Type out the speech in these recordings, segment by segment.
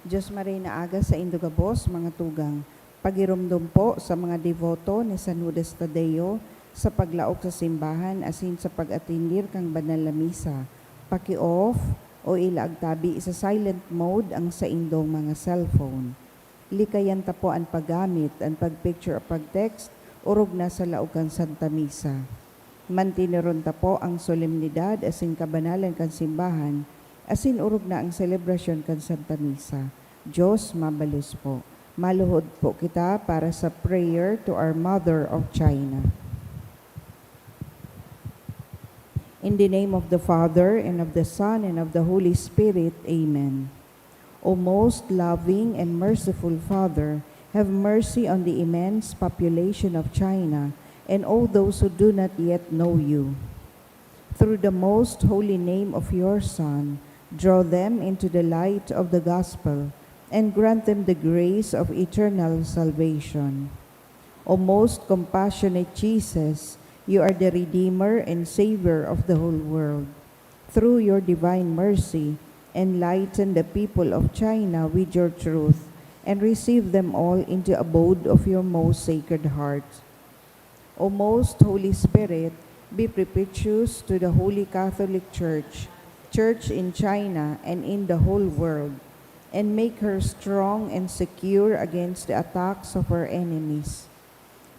Diyos Maray na aga sa Indogabos, mga tugang. Pagirumdum po sa mga devoto ni San Judas Tadeo sa paglaok sa simbahan asin sa pag-atindir kang banal na misa. Paki-off o ilaagtabi sa silent mode ang sa indong mga cellphone. Likayan tapo ang paggamit, ang pagpicture o pag-text, urog na sa laog kang Santa Misa. Mantiniron tapo ang solemnidad asin kabanalan kang simbahan, asin urog na ang selebrasyon kan Santa Misa. Diyos mabalus po. Maluhod po kita para sa prayer to our Mother of China. In the name of the Father, and of the Son, and of the Holy Spirit. Amen. O most loving and merciful Father, have mercy on the immense population of China and all those who do not yet know you. Through the most holy name of your Son, draw them into the light of the gospel, and grant them the grace of eternal salvation. O most compassionate Jesus, you are the Redeemer and Savior of the whole world. Through your divine mercy, enlighten the people of China with your truth, and receive them all into the abode of your most sacred heart. O most Holy Spirit, be propitious to the Holy Catholic Church in China and in the whole world, and make her strong and secure against the attacks of her enemies.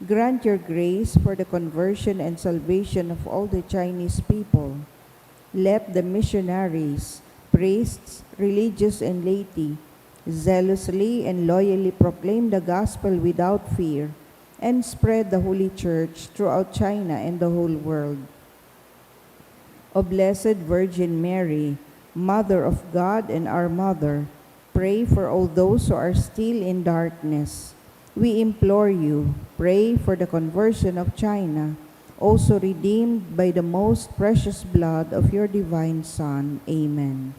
Grant your grace for the conversion and salvation of all the Chinese people. Let the missionaries, priests, religious and laity zealously and loyally proclaim the gospel without fear, and spread the Holy Church throughout China and the whole world. O Blessed Virgin Mary, Mother of God and our Mother, pray for all those who are still in darkness. We implore you, pray for the conversion of China, also redeemed by the most precious blood of your divine Son. Amen.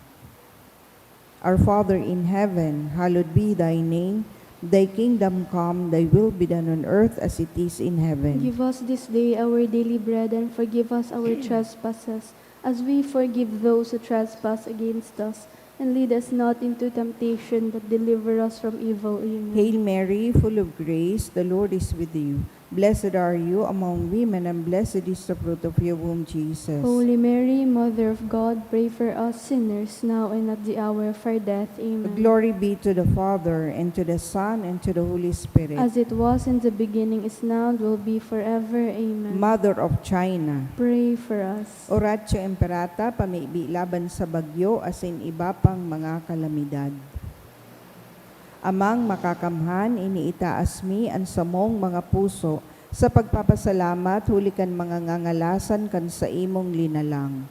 Our Father in heaven, hallowed be thy name. Thy kingdom come, thy will be done on earth as it is in heaven. Give us this day our daily bread, and forgive us our trespasses, as we forgive those who trespass against us. And lead us not into temptation, but deliver us from evil. Amen. Hail Mary, full of grace, the Lord is with you. Blessed are you among women, and blessed is the fruit of your womb, Jesus. Holy Mary, Mother of God, pray for us sinners, now and at the hour of our death. Amen. Glory be to the Father, and to the Son, and to the Holy Spirit. As it was in the beginning, is now, and will be forever. Amen. Mother of China, Pray for us. Oratio Imperata, pamibi laban sa bagyo, asin iba pang mga kalamidad. Amang makakamhan, iniitaas mi ang samong mga puso sa pagpapasalamat, hulikan mga ngangalasan kan sa imong linalang.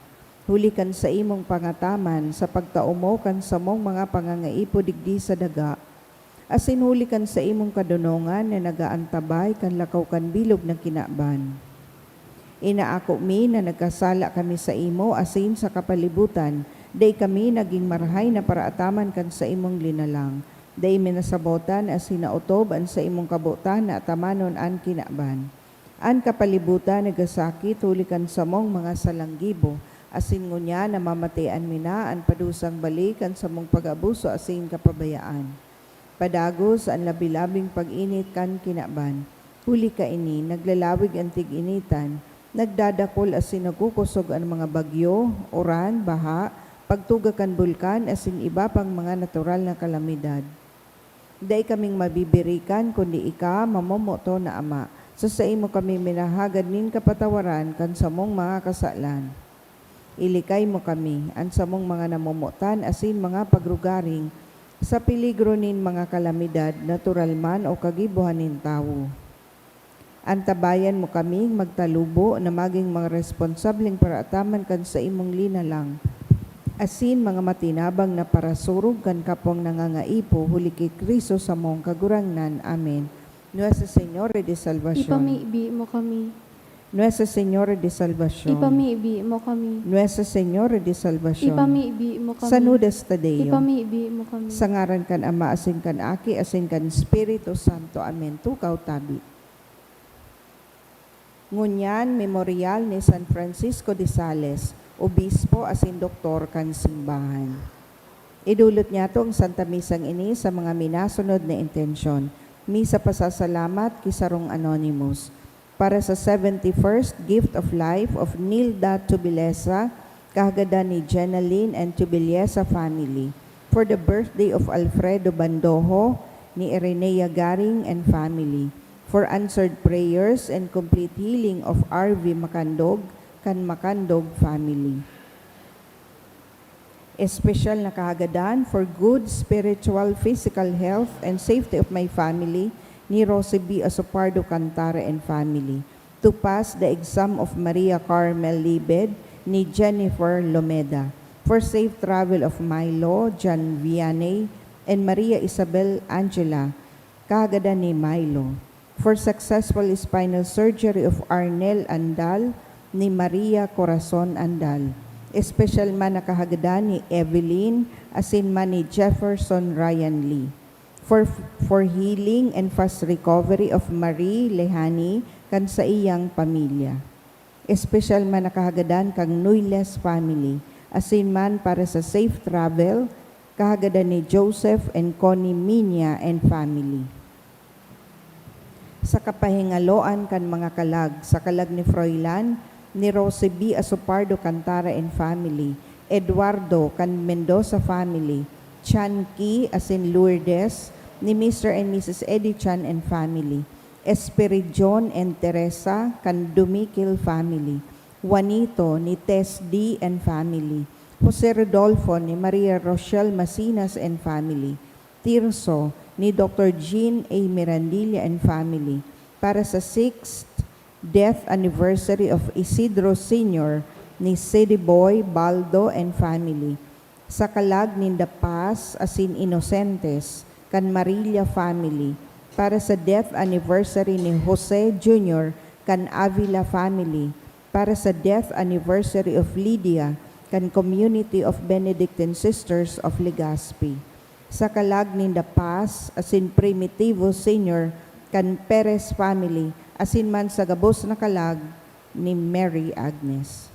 Hulikan sa imong pangataman sa pagtaumo kan samong mga pangangaipo digdi sa daga. Asin hulikan sa imong kadunongan na nagaantabay kan lakaw kan bilog na kinaban. Inaako mi na nagkasala kami sa imo asin sa kapalibutan, day kami naging marhay na paraataman kan sa imong linalang. Day minasabotan as hinautob an sa imong kabutan na atamanon an kinaban. An kapalibutan nagasakit hulikan sa mong mga salanggibo, asin ngunya na mamatayan mina an padusang balik an sa mong pag-abuso asin kapabayaan. Padagos ang labilabing pag-init kan kinaban. Huli ka ini, naglalawig ang tig-initan, nagdadakol asin nagkukusog ang mga bagyo, uran, baha, pagtuga kan bulkan asin iba pang mga natural na kalamidad. Day kaming mabibirikan kundi ika mamomoto na ama. Sa imo kami minahagad nin kapatawaran kan samong mga kasalan. Ilikay mo kami an samong mga namomotan asin mga pagrugaring sa peligro nin mga kalamidad, natural man o kagibuhan nin tawo. Antabayan mo kami magtalubo na maging mga responsableng paraataman kan sa imong linalang. Asin mga matinabang na parasurog kan kapong nangangaipo, huli kay Kristo sa mong kagurangnan. Amen. Nuestra Señora de Salvación. Ipamiibi mo kami. Nuestra Señora de Salvación. Ipamiibi mo kami. Nuestra Señora de Salvación. Ipamiibi mo kami. San Judas Tadeo. Ipamiibi mo kami. Sa ngaran kan Ama, asin kan Aki, asin kan Espiritu Santo. Amen. Tukaw tabi. Ngunyan, memorial ni San Francisco de Sales, obispo asin doktor kan simbahan. Idulot niya ang Santa Misang ini sa mga minasunod na intensyon. Misa pasasalamat kisarong Anonymous. Para sa 71st Gift of Life of Nilda Tubilesa, kahagada ni Jenaline and Tubilesa family. For the birthday of Alfredo Bandojo, ni Irenea Garing and family. For answered prayers and complete healing of R.V. Macandog, kan Macandog family. Espesyal na kahagadan for good spiritual, physical health, and safety of my family, ni Rosie B. Asopardo Cantara and family. To pass the exam of Maria Carmel Libed, ni Jennifer Lomeda. For safe travel of Milo, John Vianney, and Maria Isabel Angela, kahagadan ni Milo. For successful spinal surgery of Arnel Andal, ni Maria Corazon Andal. Espesyal man na kahagadan ni Evelyn, asin man ni Jefferson Ryan Lee. For healing and fast recovery of Marie Lehani, kan sa iyang pamilya. Espesyal man na kahagadan kang Nuiles family, asin man para sa safe travel, kahagadan ni Joseph and Connie Minya and family. Sa kapahingaloan kan mga kalag, sa kalag ni Froilan, ni Rosie B. Asopardo Cantara and family, Eduardo kan Mendoza family, Chan Ki asin Lourdes, ni Mr. and Mrs. Eddie Chan and family, Esperijon and Teresa kan Dumikil family, Juanito ni Tess D. and family, Jose Rodolfo ni Maria Rochelle Masinas and family, Tirso ni Dr. Jean A. Mirandilla and family, para sa 6th death anniversary of Isidro Sr. ni City Boy, Baldo and family. Sa kalag ni The Paz asin Inocentes, kan Marilia family. Para sa death anniversary ni Jose Jr. kan Avila family. Para sa death anniversary of Lydia, kan Community of Benedictine Sisters of Legazpi. Sa kalag ni The Paz asin Primitivo Sr. kan Perez family, asin man sa gabos na kalag ni Mary Agnes.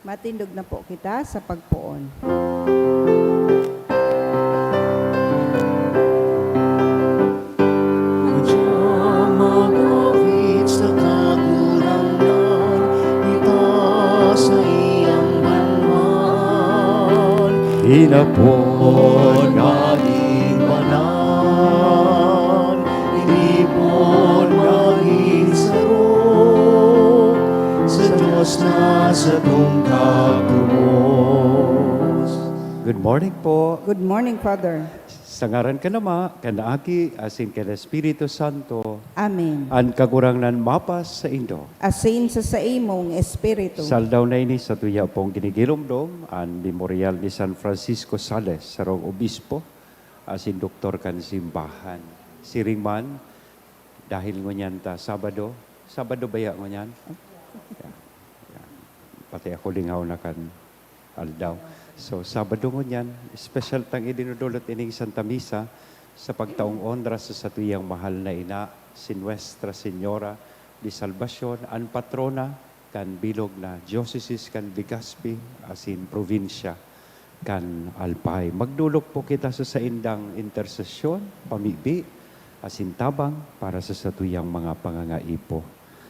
Matindog na po kita sa pagpuon. Magawid sa kagurangan, itaas sa iyang banwan. Hinapon naging banan, inipon naging saro, sa Diyos na sa tungkap tumos. Good morning po. Good morning, Father. Sa ngaran ka nama, kanaaki, asin ka na Espiritu Santo, Amen. an kagurangnan mapas sa Indo. Asin sa imong espiritu. Saldaw na ini sa tuya pong ginigilomdom, an memorial ni San Francisco Sales, sarong obispo, asin doktor kan simbahan. Siringman, dahil ngunyan ta, Sabado ba ya ngunyan? Pati ako lingaw na kan aldaw. So, Sabado ngunyan, special tang idinudulot ining Santa Misa sa pagtaong ondra sa satuyang mahal na ina, si Nuestra Señora de Salvacion, an patrona kan bilog na Diocese kan Legazpi, asin probinsya kan Alpay. Magdulok po kita sa saindang intersesyon, pamibi, asin tabang para sa satuyang mga pangangaipo.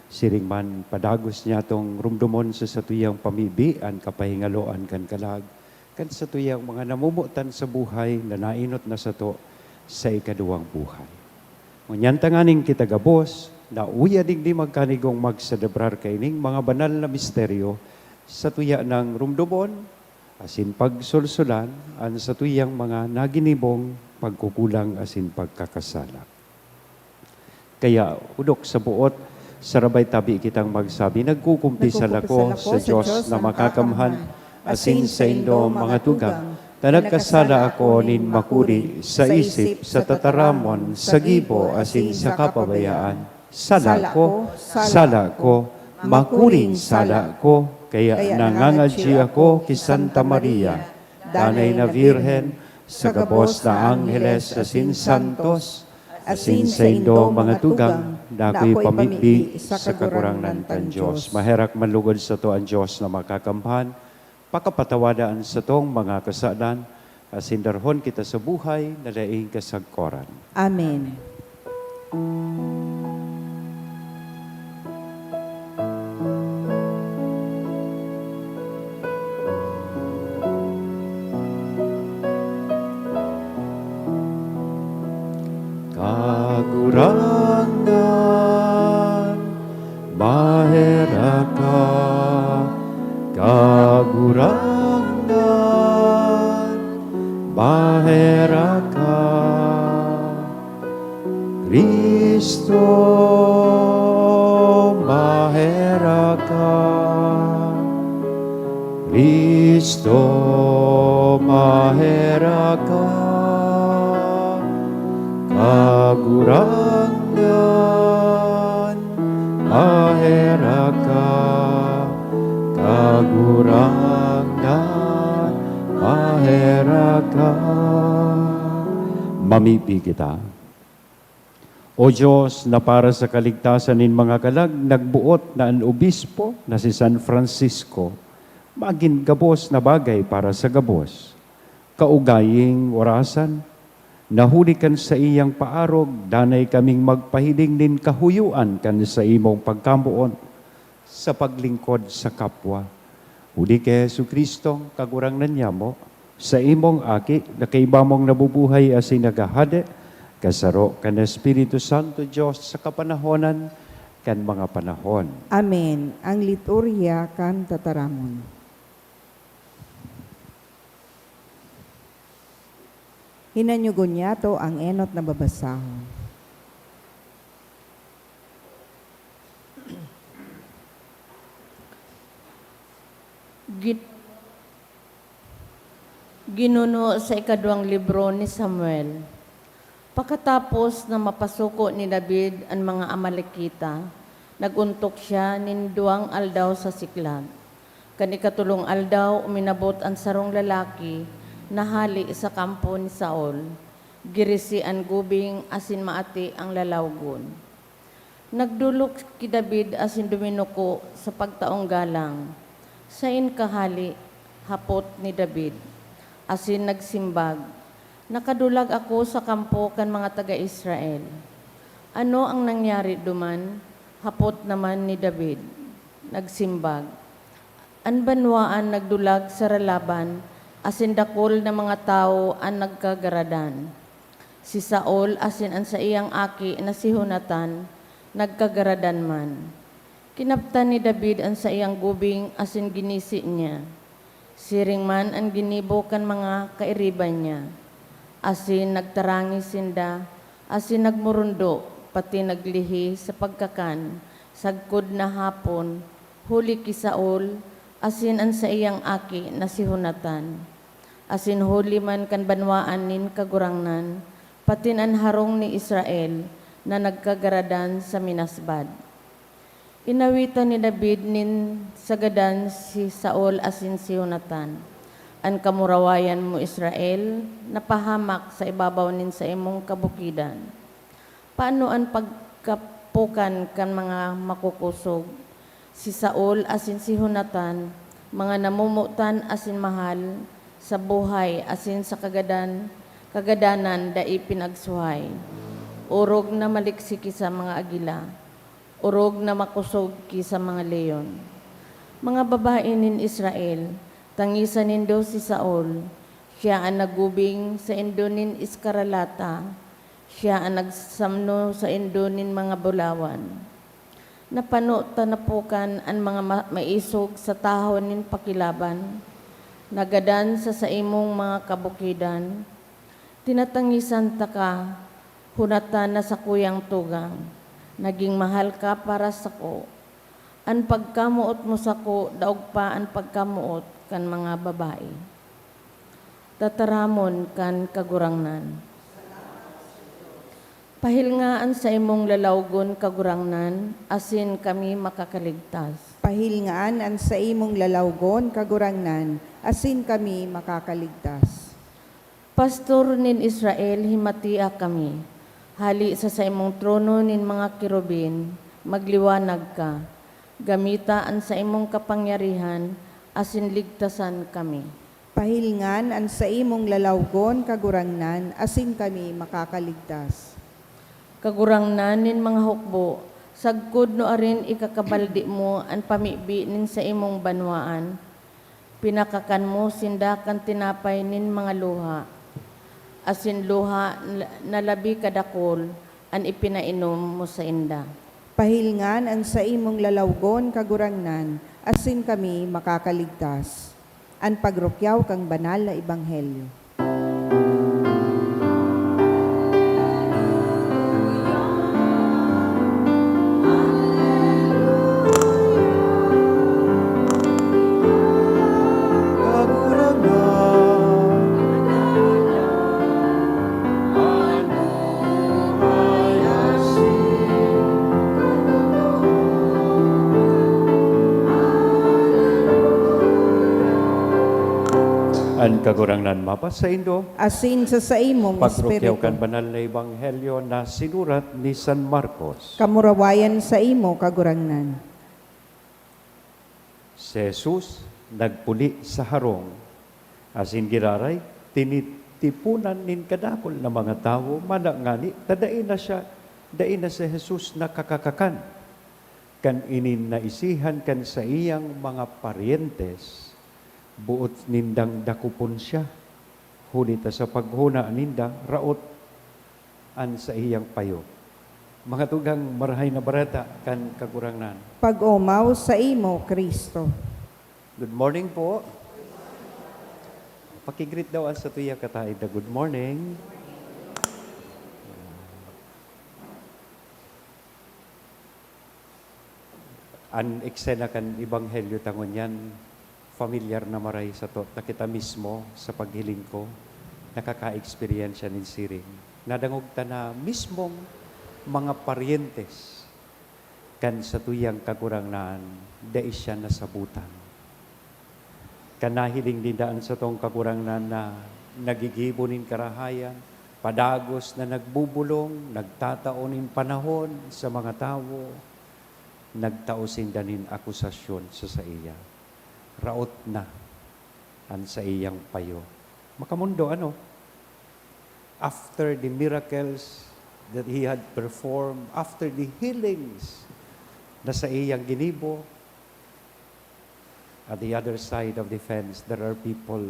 Siring man padagos niya tong rumdumon sa satuyang pamibi, an kapahingaloan kan kalag, kan sa tuyang mga namumutan sa buhay na nainot na sa to sa ikaduwang buhay. Ngunyan tanganing kita gabos, na uya digdi magkanigong magselebrar kaining mga banal na misteryo sa tuya ng rumdumon, asin pagsulsulan, an sa tuyang mga naginibong pagkukulang asin pagkakasala. Kaya udok sa buot, sarabay tabi kitang magsabi, nagkukumpisal ako sa Diyos na makakamhan, asin sa indo mga tugang, tanagkasala ako nin makuri sa isip, sa tataramon, sa gibo, asin sa kapabayaan. Sala ko, makuring sala ko, kaya nangangadji ako ki Santa Maria, danay na Virhen, sa gabos na Angeles, asin santos, asin sa indo mga tugang, dako'y pamipi sa kakurangnan tan Diyos. Maherak manlugod sa to ang Diyos na makakamhan, pakapatawadaan sa tong mga kasalan, asin darhon kita sa buhay na laing kasagkoran. Amen. Kagurangan, maheraka, kagurangan, maheraka, Kristo, maheraka, Kristo, maheraka, kagurangan, maheraka, kagurangan, maheraka. Mamipi kita. O Diyos, na para sa kaligtasan nin mga kalag, nagbuot na ang obispo na si San Francisco, maging gabos na bagay para sa gabos. Kaugaying orasan, nahuli kan sa iyang paarog, danay kaming magpahiling nin kahuyuan kan sa imong pagkamuon sa paglingkod sa kapwa. Huli kay Jesu Kristo, kagurangnan niya mo, sa imong aki, na kay mong nabubuhay as nagahade, kasaro kan Espiritu Santo Diyos sa kapanahonan kan mga panahon. Amen. Ang liturya kan tataramon. Hinanyugon niya to ang enot na babasahon. Ginuno sa ikaduang libro ni Samuel. Pagkatapos na mapasuko ni David ang mga Amalekita, naguntok siya ninduang aldaw sa Siklag. Kanikatulong aldaw, uminabot ang sarong lalaki, nahali sa kampo ni Saul. Girisi ang gubing, asin maati ang lalawgon. Nagdulok ki David asin duminuko sa pagtaong galang. Sain kahali, hapot ni David, asin nagsimbag, nakadulag ako sa kampo kan mga taga-Israel. Ano ang nangyari duman? Hapot naman ni David, nagsimbag. An banwaan nagdulag sa ralaban, asin dakol na mga tao ang nagkagaradan. Si Saul asin ang sa iyang aki na si Jonatan, nagkagaradan man. Kinaptan ni David ang sa iyang gubing asin ginisi niya. Siring man ang ginibo kan mga kairiban niya. Asin nagtarangi sinda, asin nagmurundo, pati naglihi sa pagkakan, sagkod na hapon, huli ki Saul, asin ang sa iyang aki na si Jonatan. Asin huli man kan banwaan nin kagurangnan, pati an harong ni Israel na nagkagaradan sa minasbad. Inawitan ni David nin sagadan si Saul asin si Jonatan. An kamurawayan mo Israel, napahamak sa ibabaw nin sa imong kabukidan. Paano ang pagkapukan kan mga makukusog? Si Saul asin si Jonatan, mga namumutan asin mahal, sa buhay asin sa kagadanan dai pinagsuhay. Urog na maliksiki sa mga agila, urog na makusog ki sa mga leon. Mga babae nin Israel, tangisan nindo si Saul, siya ang nagubing sa indonin Iskaralata, siya ang nagsamno sa indonin mga bulawan. Napano tanapukan ang mga maisog sa tahon nin pakilaban, nagadan sa imong mga kabukidan, tinatangisan ta ka, hunatan na sa kuyang tugang, naging mahal ka para sa ko. An pagkamuot mo sa ko, daog pa ang pagkamuot kan mga babae. Tataramon kan kagurangnan. Pahilngaan sa imong lalawgon kagurangnan, asin kami makakaligtas. Pahilngaan an sa imong lalawgon kagurangnan, asin kami makakaligtas. Pastor nin Israel, himatia kami. Hali sa imong trono nin mga kirubin, magliwanag ka. Gamitaan sa imong kapangyarihan, asin ligtasan kami. Pahilngan an sa imong lalawgon kagurangnan, asin kami makakaligtas. Kagurangnan nin mga hukbo, sagkod no arin ikakabaldi mo ang pamibi nin sa imong banwaan. Pinakakan mo sindakan tinapay nin mga luha. Asin luha na labi kadakol, an ipinainom mo sa inda. Pahilngan an sa imong lalawgon kagurangnan, asin kami makakaligtas. An pagrukyaw kang banal na ebanghelyo. An kagurangnan mapa sa Indo, Asin sa imong pagrukyaw kan espiritu. banal na ebanghelyo na sinurat ni San Marcos. Kamurawayan sa imo kagurangnan. Si Jesus nagpuli sa harong, asin giraray, tinitipunan nin kadakol na mga tao, manangani, tadain na si Jesus nakakakakan. Kan inin naisihan kan sa iyang mga parientes, buot nindang dakupon siya. Hunita sa paghuna ninda, raot an sa iyang payo. Mga tugang marahay na barata kan kagurangnan. Pag-umaw sa imo, Kristo. Good morning po. Pakigreet daw ang sa tuya kataid na good morning. An eksena kan ebanghelyo tangon yan, familiar na maray sa to, na kita mismo sa paghiling ko, nakaka-experience nin siring. Nadangog ta na mismong mga parientes kan sa tuyang kagurangnan, dai siya nasabutan. Kanahiling dindaan sa tong kagurangnan na nagigibonin karahayan, padagos na nagbubulong, nagtataonin panahon sa mga tao, nagtaosin danin akusasyon sa iya. raot na an sa iyang payo. Makamundo, after the miracles that he had performed, after the healings na sa iyang ginibo, at the other side of the fence, there are people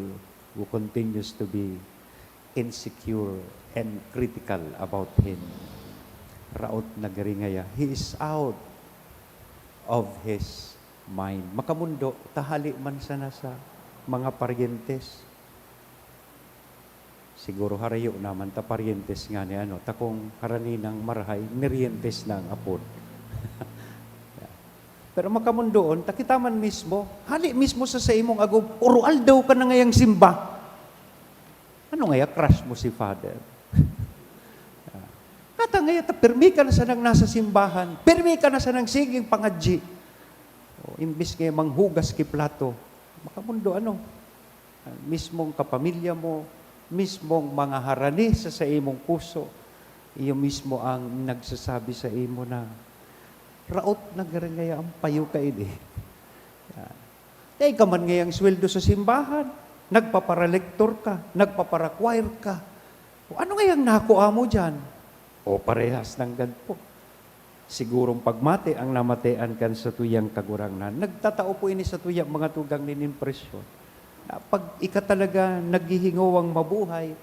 who continues to be insecure and critical about him. Raot na garingaya. He is out of his mind. Makamundo, tahali man sana sa mga paryentes. Siguro harayo naman, ta paryentes nga ni takong harani ng marahay, niryentes ng apod. Pero makamundoon, takitaman mismo, hali mismo sa imong agom, urual daw ka na ngayang simba. Ano ngaya, crush mo si Father? Kata ngaya, permi ka na sa nang nasa simbahan, permi ka na sa nang siging pangadji. Imbis ngaya manghugas ki plato, makamundo mismong kapamilya mo, mismong mga harani sa imong puso, iyo mismo ang nagsasabi sa imo na, raot na garangaya ang payo ka ini. Kaya ka man ngayang sweldo sa simbahan, nagpaparalektor ka, nagpaparakwire ka. Ano ngayang nakuha mo dyan? O parehas ng ganpo. Sigurong pagmate ang namatean kan sa tuyang kagurangnan. Nagtatao po ini sa tuyang mga tugang ninimpresyon. Pag ika talaga naghihingawang mabuhay,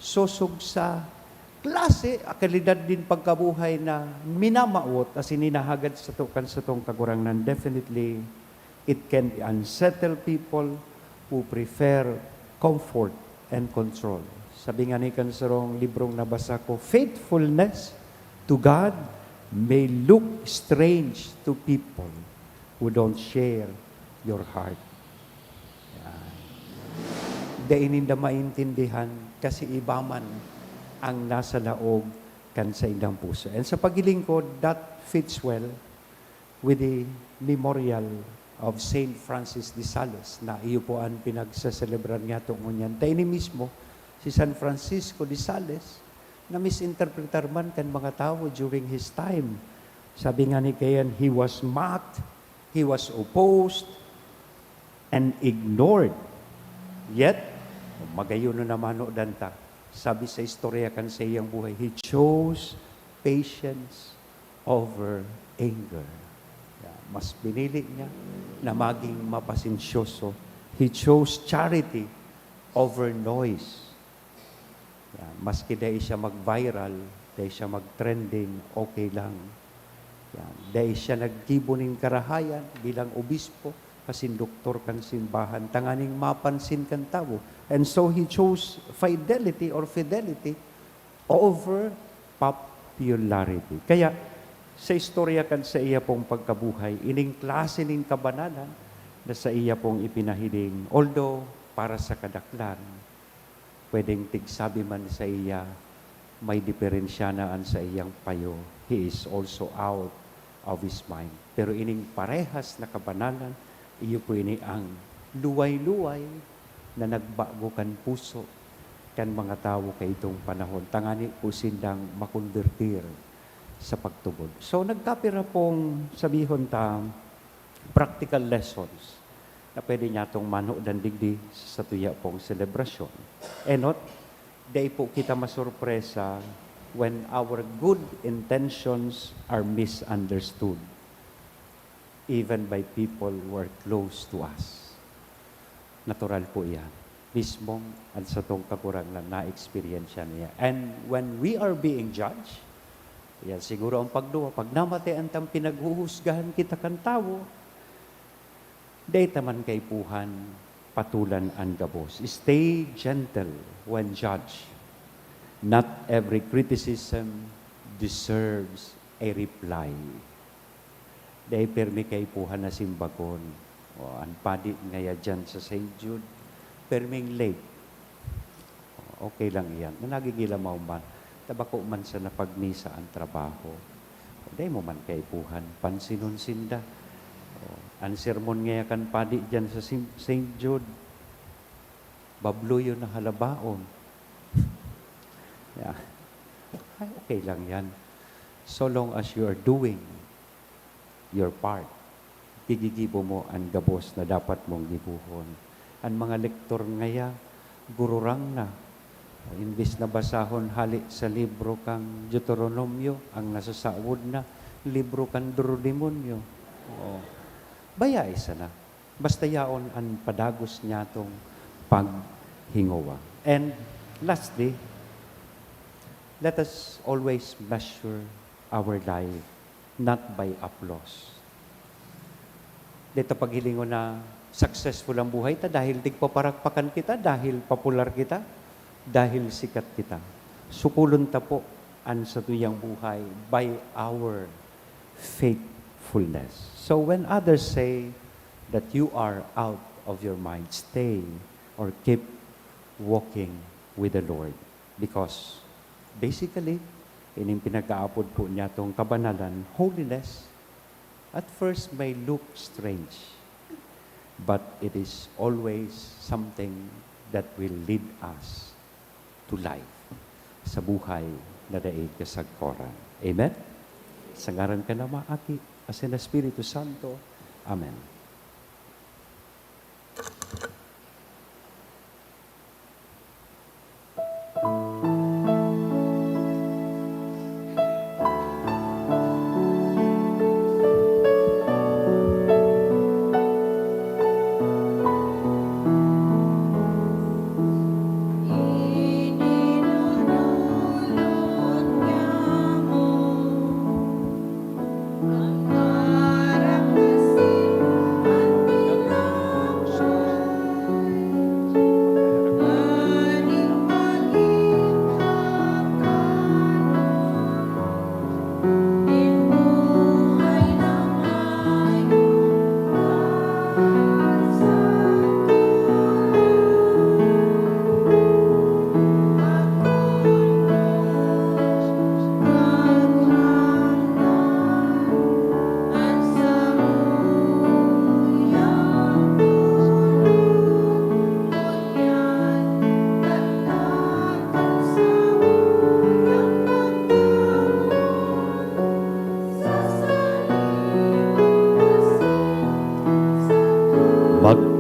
susog sa klase, akalidad din pagkabuhay na minamaot as ininahagad sa tong kagurangnan, definitely it can unsettle people who prefer comfort and control. Sabi nga ni kansarong librong nabasa ko, faithfulness to God may look strange to people who don't share your heart. Dainin na maintindihan kasi iba man ang nasa laog kan sa indang puso. And sa pagiling ko, that fits well with the memorial of Saint Francis de Sales na iyo po ang pinagsaselebran nga itong ngunyan. Tayo ni mismo, si San Francisco de Sales, na misinterpretar man kan mga tao during his time. Sabi nga ni Kayan, he was mocked, he was opposed, and ignored. Yet, magayon na naman o danta, sabi sa istorya kan sa iyang buhay, he chose patience over anger. Mas pinili niya na maging mapasensyoso. He chose charity over noise. Maski dahil siya mag-viral, dahil siya mag-trending, okay lang. Dahil siya nagkibo ng karahayan bilang obispo, kasi doktor kan simbahan, tanganing mapansin kan tao. And so he chose fidelity over popularity. Kaya, sa istorya kan sa iya pong pagkabuhay, ining klase ning kabanalan na sa iya pong ipinahiling. Although, para sa kadaklan, pwedeng tigsabi man sa iya, may diferensyanaan sa iyang payo. He is also out of his mind. Pero ining parehas na kabanalan, iyo po ini ang luway-luway na nagbago kan puso kan mga tao kay itong panahon. Tangani po sindang makonvertir sa pagtubod. So nagkapira pong sabihon ta practical lessons na pwede niya itong manood digdi sa tuya pong selebrasyon. And not, day po kita masurpresa when our good intentions are misunderstood even by people who are close to us. Natural po yan. Mismong at sa itong kakurangan na-experience niya. And when we are being judged, yan, siguro ang pagduwa, pag namatay ang tam pinaghuhusgahan kita kan tao, data man kay puhan, patulan ang gabos. Stay gentle when judged. Not every criticism deserves a reply. Dahil permi kay puhan na simbagon. O, ang padi ngaya dyan sa St. Jude, perming late. Okay lang yan. Nanagigila mo man. Tabako man sa napagmisa ang trabaho. Dahil mo man kay puhan, pansinon sinda. Ang sermon ngaya kan padi dyan sa St. Jude, babluyo na halabaon. Yeah. Okay lang yan. So long as you are doing your part, gigigibo mo ang gabos na dapat mong gibuhon. Ang mga lektor ngaya, gururang na. Imbis na basahon hali sa libro kang Deuteronomio, ang nasasaod na, libro kang Deuteronomio. Oo. Baya isa na. Basta yaon ang padagos niya tong paghingawa. And lastly, let us always measure our life not by applause. Dito paghilingon na successful ang buhay ta dahil tigpaparakpakan kita, dahil popular kita, dahil sikat kita. Sukulon ta po ang sa tuyang buhay by our faithfulness. So when others say that you are out of your mind, stay or keep walking with the Lord. Because basically, ining pinag-aapod po niya itong kabanalan, holiness, at first may look strange, but it is always something that will lead us to life sa buhay na daig kasagkoran. Amen? Sa ngaran ka na maaki, asin na Espiritu Santo. Amen.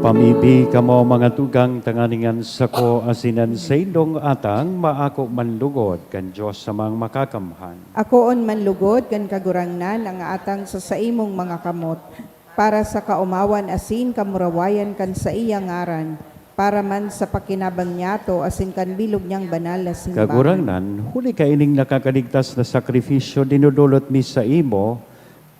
Pamibi ka mo mga tugang tanganingan sa ko asinan sa indong atang maako manlugod kan Diyos sa mga makakamhan. Akoon manlugod kan kagurangnan ang atang sa saimong mga kamot, para sa kaumawan asin kamurawayan kan sa iyang ngaran, para man sa pakinabang niyato asin kan bilog niyang banal na simbahan. Kagurangnan, huli ka ining nakakaligtas na sakripisyo dinudulot mi sa imo,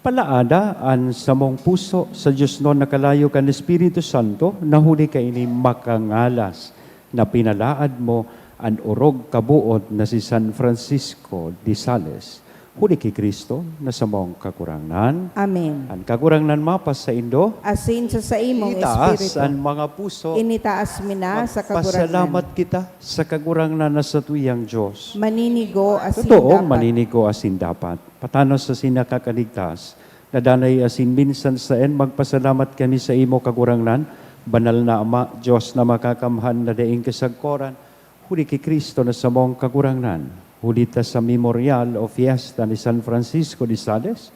palaada an samong puso sa Diyos noon nakalayo kan Espiritu Santo, na huli ka ini makangalas na pinalaad mo an orog kabuod na si San Francisco de Sales. Huli ki Kristo na samong kakurangnan. Amen. Ang kakurangnan mapas sa Indo, Asin sa saimong itaas espiritu, ang mga puso. initaas mina sa kagurangnan. Pasalamat kita sa kagurangnan na sa tuyang Diyos. Maninigo asin Totoong dapat. maninigo asin dapat. Patanos sa sinakakaligtas, nadanay asin minsan sa magpasalamat kami sa imo kagurangnan, banal na Ama, Diyos na makakamhan na daing kasagkoran, huli ki Kristo na samong kagurangnan. Huli ta sa memorial o fiesta ni San Francisco de Sales,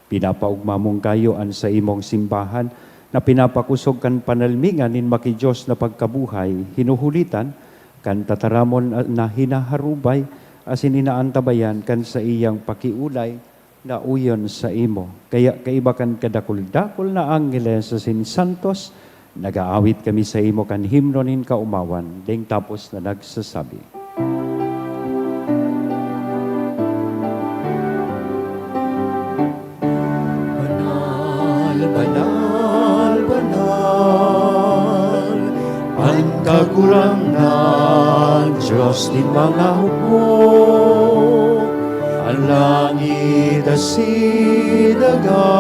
pinapaugmamong kayoan sa imong simbahan, na pinapakusog kan panalmingan nin maki Diyos na pagkabuhay, hinuhulitan, kan tataramon na hinaharubay, asin inaantabayan kan sa iyang pakiulay na uyon sa imo. Kaya kaibakan kadakul-dakul na angeles sa sinsantos, nagaawit kami sa imo kan himno nin kaumawan, ding tapos na nagsasabi. Banal, banal, banal, ang kagurangan, Diyos din mga hukbo, ang langit asidaga,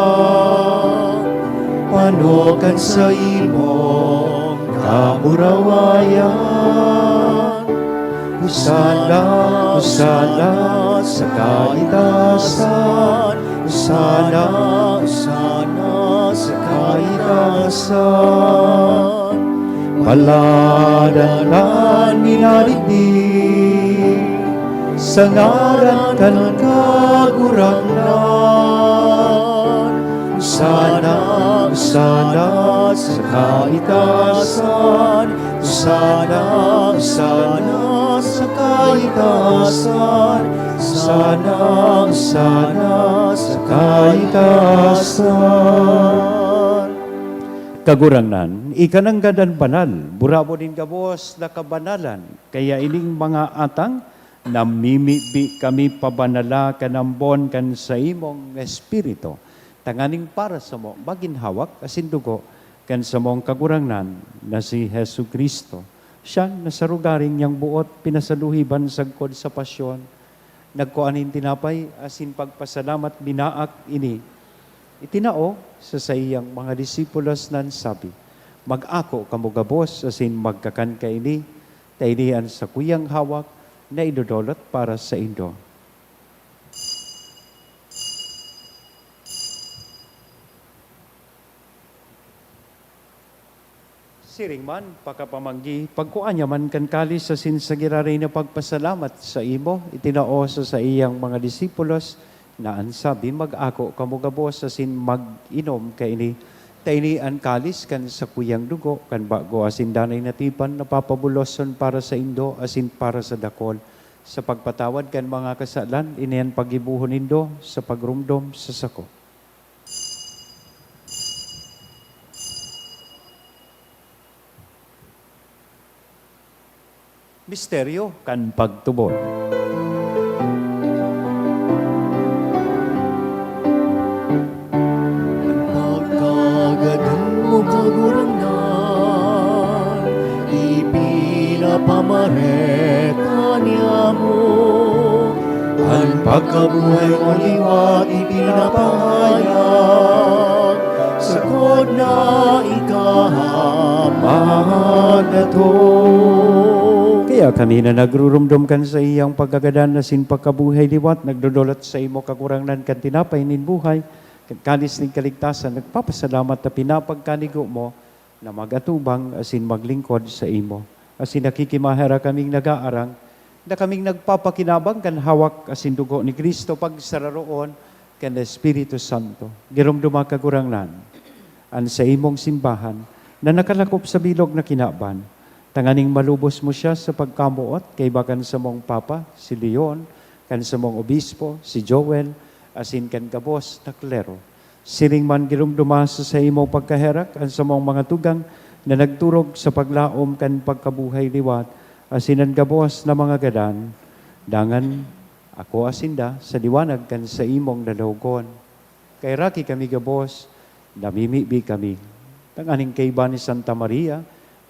panokan sa imong kamurawayan. Usana, usana sa kaitasan, usana, usana sa kaitasan. Paladanan minadigdig, sa ngaran kan kagurangnan, usana, sana sa kaitasan, sana sa kaitasan, sana sa kaitasan. Kagurangnan, ikanang gadan banal, burabo din gabos na kabanalan, kaya ining mga atang, namimibi kami pabanala kanambon kan sa imong espiritu, tanganing para sa mo, maginhawak asin dugo, kan sa mong kagurangnan na si Hesu Kristo. Siya nasarugaring niyang buot, pinasaluhiban sagkod sa pasyon, nagkuanin tinapay, asin pagpasalamat binaak ini, itinao sa iyang mga disipulos nan sabi, mag-ako kamugabos asin magkakan ka ini, tainian sa kuyang hawak na idodolot para sa indo. Siring man, pakapamanggi, pagkuanya man kan kalis sa sinsagiraray na pagpasalamat sa imo, itinao sa iyang mga disipulos, na ansabi, mag-ako kamugabos sa sin mag-inom kaini, taini an kalis kan sa kuyang dugo, kan bago asin danay natipan, napapabuloson para sa indo, asin para sa dakol, sa pagpatawad kan mga kasalan, iniyan pagibuhon indo, sa pagrumdom sa sako. Misteryo kan pagtubod. Pagkagadan mo kagurangnan, ipinapamareta niya mo. Ang pagkabuhay mo liwat ipinapahayag, sagod na ikahaman na to. Kaya kami na nagrurumdum kan sa iyang pagkagadan na sin pagkabuhay liwat, nagdodolot sa imo kagurangnan kan tinapay nin buhay, kan kalis ning kaligtasan, nagpapasalamat na pinapagkanigo mo na magatubang asin maglingkod sa imo. Asin nakikimahera kaming nagaarang, na kaming nagpapakinabang kan hawak asin dugo ni Kristo pagsararoon kan Espiritu Santo. Girumduma kagurangnan, an sa imong simbahan, na nakalakop sa bilog na kinaban, tanganing malubos mo siya sa pagkamuot kay bakan sa mong Papa, si Leon, kan sa mong Obispo, si Joel, asin kan kabos na klero. Siring man girumduma sa imo pagkaherak, ang sa mong mga tugang na nagturog sa paglaom kan pagkabuhay liwat, asin ang kabos na mga gadan, dangan ako asinda sa liwanag kan sa imong nalawgon. Kay raki kami gabos, namimibi kami. Tanganing kay ba ni Santa Maria,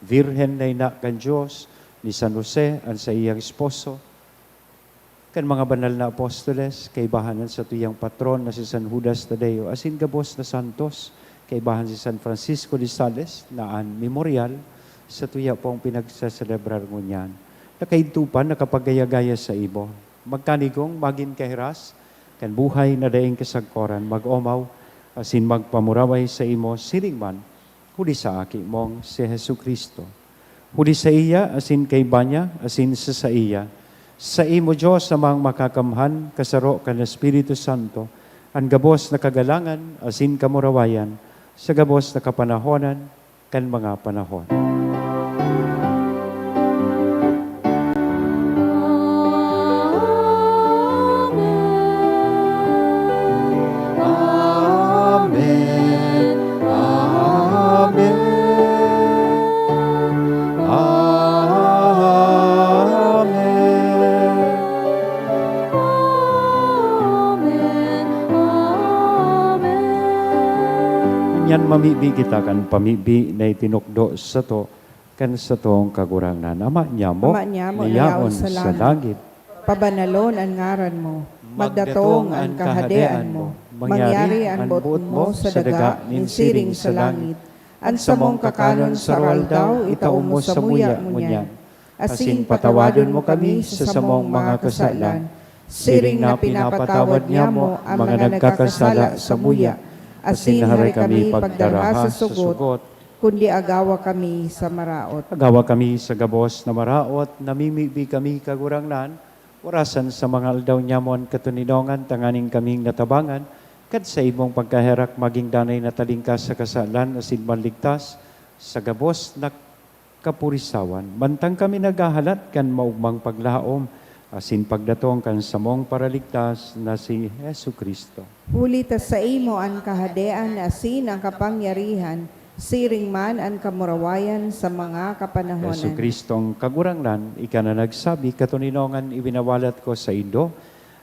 Virhen na ina kan Diyos, ni San Jose, ang sa iyang esposo, kan mga banal na apostoles, kay bahanan sa tuyang patron na si San Judas Tadeo, asin gabos na santos, kay bahan si San Francisco de Sales, na an memorial, sa tuya pong pinagsaselebrar mo niyan. Nakaintupan, nakapagaya-gaya sa ibo. Magkanigong, magin kahiras, kan buhay na daing kasagkoran, mag-omaw, asin magpamuraway sa imo, siring man, huli sa aki mong si Hesu Kristo. Huli sa iya, asin kay banya, asin sa iya. Sa imo Diyos amang makakamhan, kasaro kan Espiritu Santo, ang gabos na kagalangan, asin kamurawayan, sa gabos na kapanahonan, kan mga panahon. Yan mamibi kita kan pamibi na itinukdo sa to kan sa tong kagurangnan. Ama niya mo, niyaon sa langit. Pabanalon ang ngaran mo, magdatong ang kahadean mo, mangyari ang buot mo sa daga, ninsiring sa langit. An sa mong kakanon sa aldaw, itaom mo sa muya mo niyan. Asin patawadon mo kami sa samong mga kasalan, siring na pinapatawad niya mo ang mga nagkakasala sa muya. Asin hari kami pagdaraha sa sugot, kundi agawa kami sa maraot. Agawa kami sa gabos na maraot, namimibi kami kagurangnan, orasan sa mga aldaw nyamon katuninongan, tanganing kaming natabangan, Kad sa imong pagkaherak maging danay na talingkas sa kasalan asin manligtas sa gabos na kapurisawan. Mantang kami naghahalat kan maugmang paglaom asin pagdatong kan samong paraligtas na si Hesu Kristo. Huli ta sa imo ang kahadean asin ang kapangyarihan, siring man ang kamurawayan sa mga Hesu kapanahonan. Kristong kagurangnan, ika na nagsabi, katuninongan ibinawalat ko sa Indo,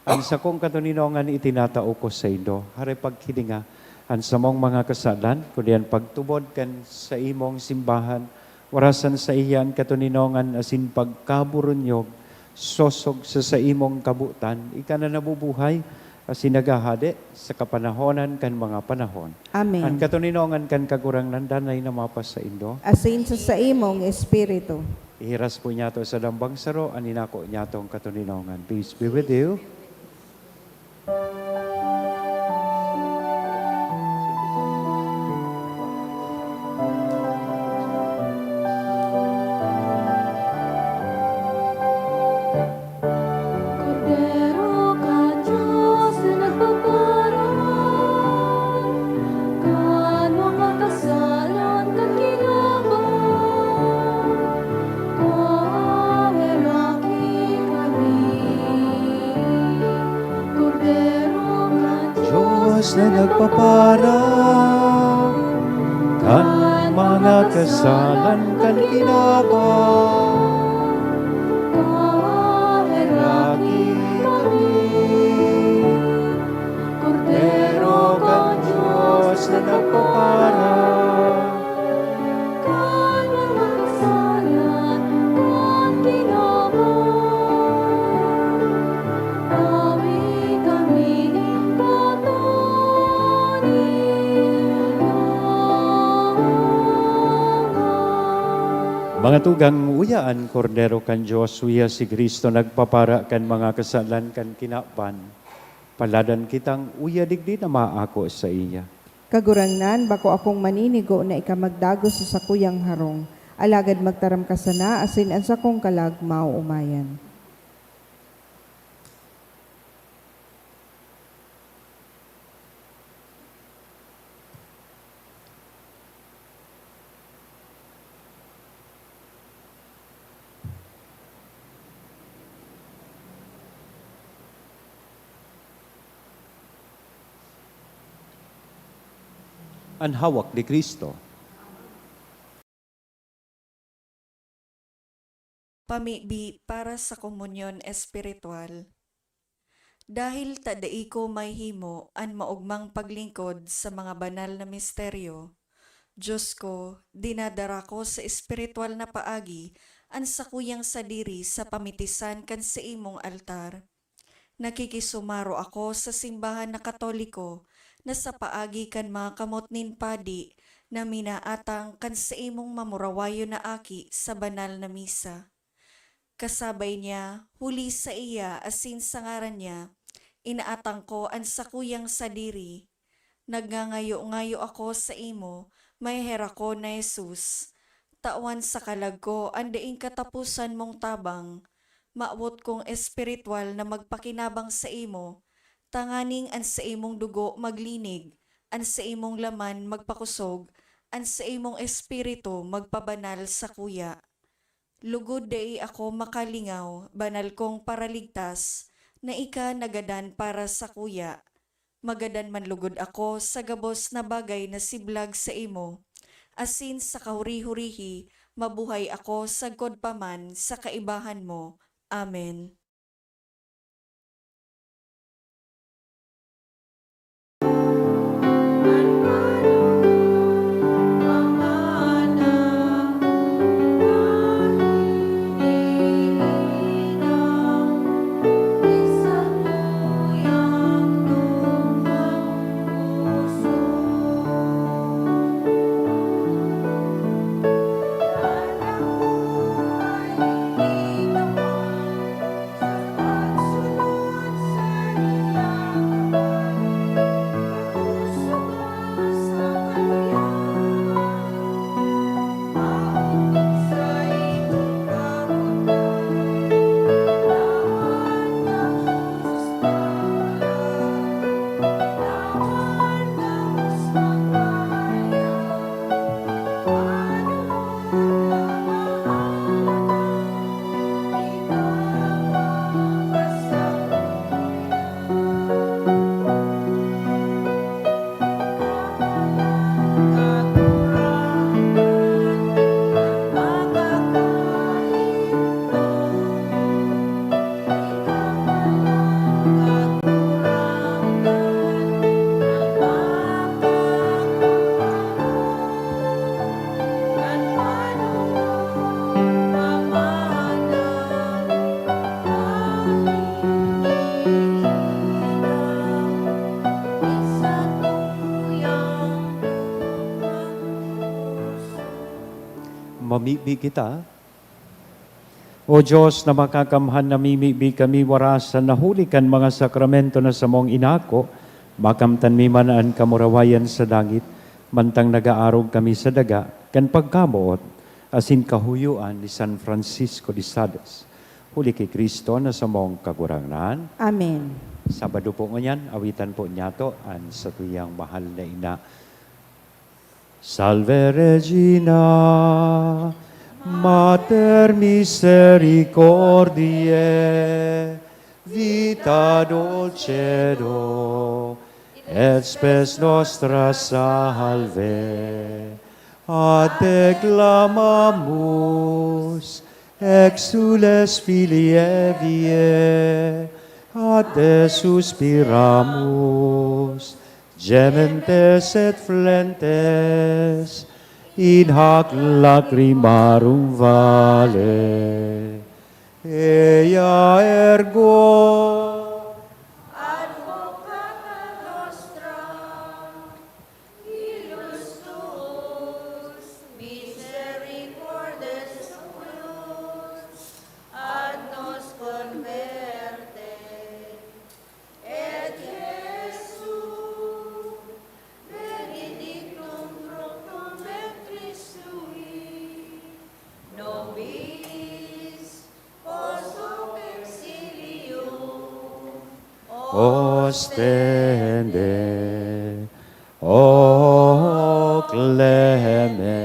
ang sakong katuninongan itinatao ko sa Indo. Hari pagkilinga, ang samong mga kasalan, kundi pagtubod kan sa imong simbahan, warasan sa iyan katuninongan asin pagkaburunyog, sosog sa imong kabutan, ika na nabubuhay, asin nagahade sa kapanahonan kan mga panahon. Ang Amen. katuninongan kan kagurangnan danay na mapas sa Indo, Asin sa imong espiritu. ihiras po niya to sa lambang saro, aninako niya tong katuninongan. Peace be with you. Cordero ka Diyos na nagpaparang, kan mga kasalan kang kinabang, kaheraki kami. Cordero ka Diyos na nagpaparang, kan mga kasalan kan kinabang, kaheraki kami. pero kan Diyos na nagpaparang, kan mga kasalan kang kinabang, kami katuninongan. mga tugang uyaan, kordero kan Diyos, uya si Kristo nagpapara kan mga kasalan kan kinapan. Paladan kitang uya digdi na maako sa iya. Kagurangnan, bako akong maninigo na ikamagdago sa sakuyang harong. Alagad magtaram ka sana, asin ang sakong kalag mauumayan. Ang hawak ni Kristo. Pamibi para sa komunyon espiritual. Dahil tadai ko may himo an maugmang paglingkod sa mga banal na misteryo, Diyos ko, dinadara ko sa espiritual na paagi an sakuyang sadiri sa pamitisan kan sa imong altar. Nakikisumaro ako sa simbahan na Katoliko na sa paagi kan mga kamotnin padi na minaatang kan sa imong mamurawayo na aki sa banal na misa. Kasabay niya, huli sa iya asin sa ngaran niya, inaatang ko ang sakuyang sadiri. Nagngangayo-ngayo ako sa imo, may hera ko na Jesus. Tawan sa kalag ko, ang daing katapusan mong tabang. Maawot kong espiritual na magpakinabang sa imo, tanganing an sa imong dugo maglinig, an sa imong laman magpakusog, an sa imong espiritu magpabanal sa kuya. Lugod dai ako makalingaw, banal kong paraligtas, na ika nagadan para sa kuya. Magadan man lugod ako sa gabos na bagay na siblag sa imo. Asin sa kahuri-hurihi, mabuhay ako sa godpaman sa kaibahan mo. Amen. mamibi kita. O Diyos na makakamhan na mimibi kami warasan na hulikan mga sakramento na sa mong inako, makamtan mi manaan kamurawayan sa langit, mantang nagaarog kami sa daga, kan pagkamoot, asin kahuyuan ni San Francisco de Sales. Huli kay Kristo na sa mong kagurangan. Amen. Sabado po ngayon, awitan po niya to an sa tuyang mahal na ina. Salve Regina, Mater misericordiae, vita dulcedo, et spes nostra salve. Ad declamamus, exules filii Evae, ad te suspiramus, gementes et flentes, in hac lacrimarum vale. Ea ergo ostende, o clemens.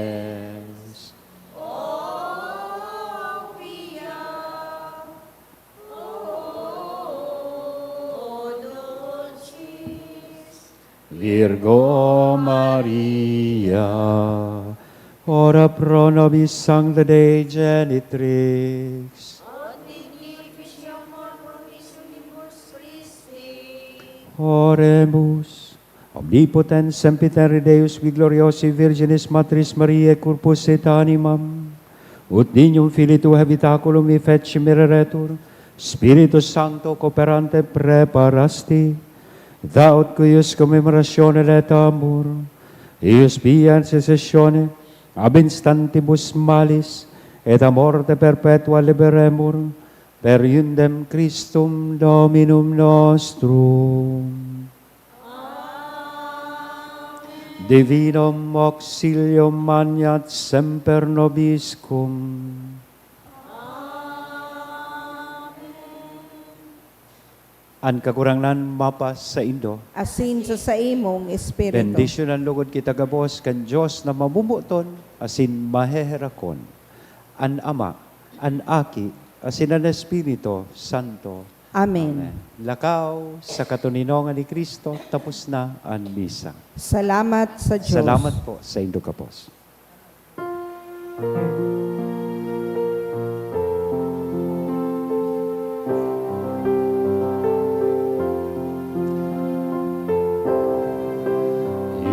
Virgo Maria, ora pro nobis sancta Dei genitrix, oremus. Omnipotens sempiter Deus, vi gloriosi Virginis Matris Mariae, corpus et animam, ut dignum Filii tu habitaculum vi feci mireretur, Spiritus Sancto cooperante preparasti, daut cuius commemoratione letamur, ius via secessione, ab instantibus malis, et a morte perpetua liberemur, per iundem Christum Dominum nostrum. Divinum auxilium magnat semper nobiscum. An kakurangan mapas sa Indo. Asin sa imong espiritu. Bendisyon ang lugod kita gabos kan Diyos na mamumuton asin maheherakon. An Ama, an Aki, asin ang Espiritu Santo. Amen. Lakaw sa katuninongan ni Kristo, tapos na ang misa. Salamat sa Diyos. Salamat po sa Indo Kapos.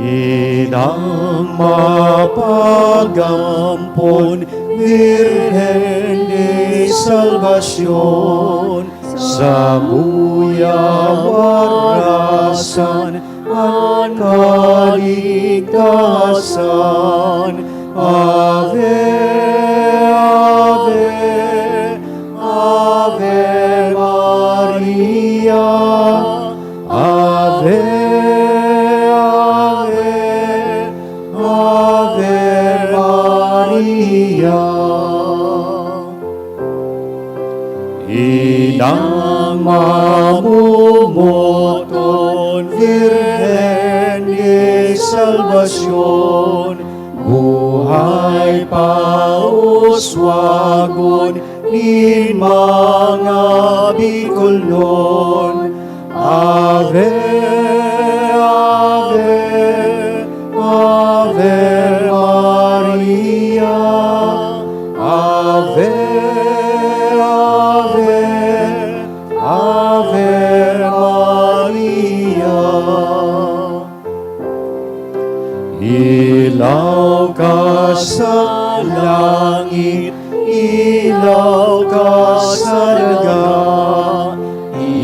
Inang mapagampon, Virgen de Salvación, sa warasan ang kaligtasan. Ave, Ave, Ave Maria, Ave, Ave, Ave Maria. Inang mamumuton, Virgen de Salvación, buhay pauswagon ni mga Bicolnon. Ave, Ave, Ave Maria, Ave, Ave, Ave Maria. Ilaw ka sa langit, ilaw ka sa daga,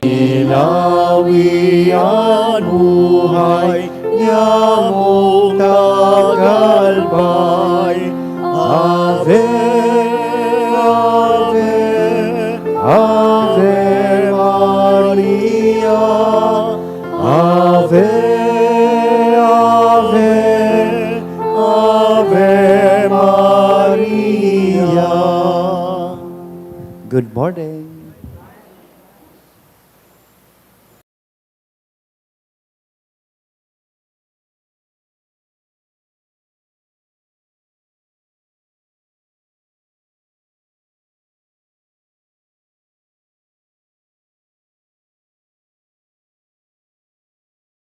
ilawi ang buhay niya mong tagalbay. Ave, Good morning.